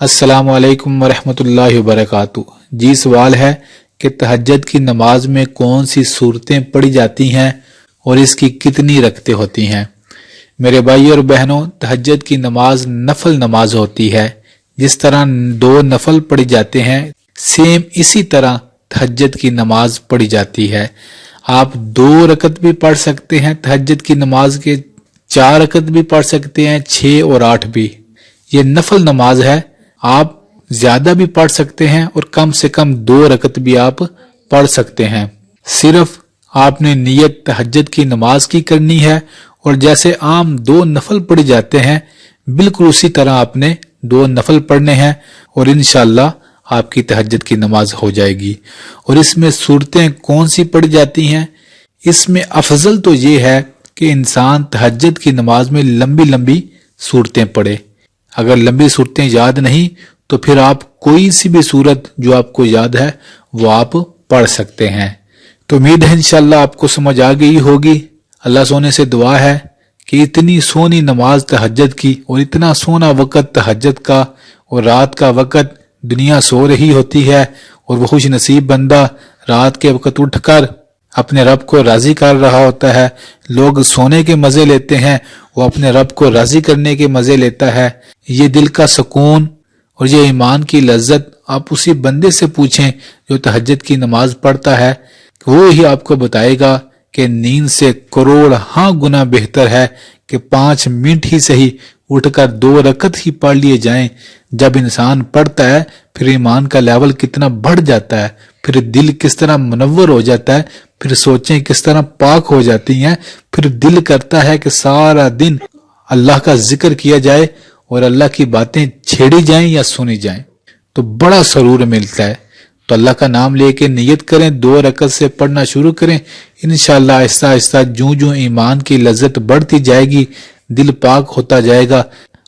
السلام علیکم ورحمۃ اللہ وبرکاتہ۔ جی سوال ہے کہ تہجد کی نماز میں کون سی صورتیں پڑھی جاتی ہیں اور اس کی کتنی رکعتیں ہوتی ہیں؟ میرے بھائی اور بہنوں، تہجد کی نماز نفل نماز ہوتی ہے۔ جس طرح 2 نفل پڑھی جاتے ہیں، سیم اسی طرح تہجد کی نماز پڑھی جاتی ہے۔ آپ 2 رکعت بھی پڑھ سکتے ہیں تہجد کی نماز کے، 4 رکعت بھی پڑھ سکتے ہیں، 6 اور 8 بھی۔ یہ نفل نماز ہے، آپ زیادہ بھی پڑھ سکتے ہیں اور کم سے کم 2 رکعت بھی آپ پڑھ سکتے ہیں۔ صرف آپ نے نیت تہجد کی نماز کی کرنی ہے، اور جیسے عام 2 نفل پڑھ جاتے ہیں بالکل اسی طرح آپ نے 2 نفل پڑھنے ہیں، اور انشاءاللہ آپ کی تہجد کی نماز ہو جائے گی۔ اور اس میں صورتیں کون سی پڑھی جاتی ہیں؟ اس میں افضل تو یہ ہے کہ انسان تہجد کی نماز میں لمبی لمبی صورتیں پڑھے۔ اگر لمبی صورتیں یاد نہیں تو پھر آپ کوئی سی بھی صورت جو آپ کو یاد ہے وہ آپ پڑھ سکتے ہیں۔ تو امید ہے انشاءاللہ آپ کو سمجھ آ گئی ہوگی۔ اللہ سونے سے دعا ہے کہ اتنی سونی نماز تہجد کی، اور اتنا سونا وقت تہجد کا، اور رات کا وقت دنیا سو رہی ہوتی ہے اور وہ خوش نصیب بندہ رات کے وقت اٹھ کر اپنے رب کو راضی کر رہا ہوتا ہے۔ لوگ سونے کے مزے لیتے ہیں، وہ اپنے رب کو راضی کرنے کے مزے لیتا ہے۔ یہ دل کا سکون اور یہ ایمان کی لذت آپ اسی بندے سے پوچھیں جو تہجد کی نماز پڑھتا ہے، وہ ہی آپ کو بتائے گا کہ نیند سے کروڑ گنا بہتر ہے کہ 5 منٹ ہی صحیح اٹھ کر 2 رکعت ہی پڑھ لیے جائیں۔ جب انسان پڑھتا ہے پھر ایمان کا لیول کتنا بڑھ جاتا ہے، پھر دل کس طرح منور ہو جاتا ہے، پھر سوچیں کس طرح پاک ہو جاتی ہیں، پھر دل کرتا ہے کہ سارا دن اللہ کا ذکر کیا جائے اور اللہ کی باتیں چھیڑی جائیں یا سنی جائیں، تو بڑا سرور ملتا ہے۔ تو اللہ کا نام لے کے نیت کریں، 2 رکعت سے پڑھنا شروع کریں۔ انشاءاللہ آہستہ آہستہ جوں ایمان کی لذت بڑھتی جائے گی، دل پاک ہوتا جائے گا،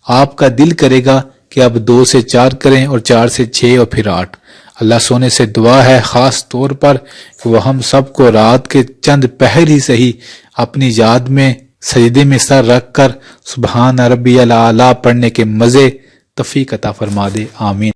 آپ کا دل کرے گا کہ اب 2 سے 4 کریں، اور 4 سے 6 اور پھر 8۔ اللہ سونے سے دعا ہے خاص طور پر کہ وہ ہم سب کو رات کے چند پہر ہی صحیح اپنی یاد میں سجدے میں سر رکھ کر سبحان ربی الاعلیٰ پڑھنے کے مزے توفیق عطا فرما دے، آمین۔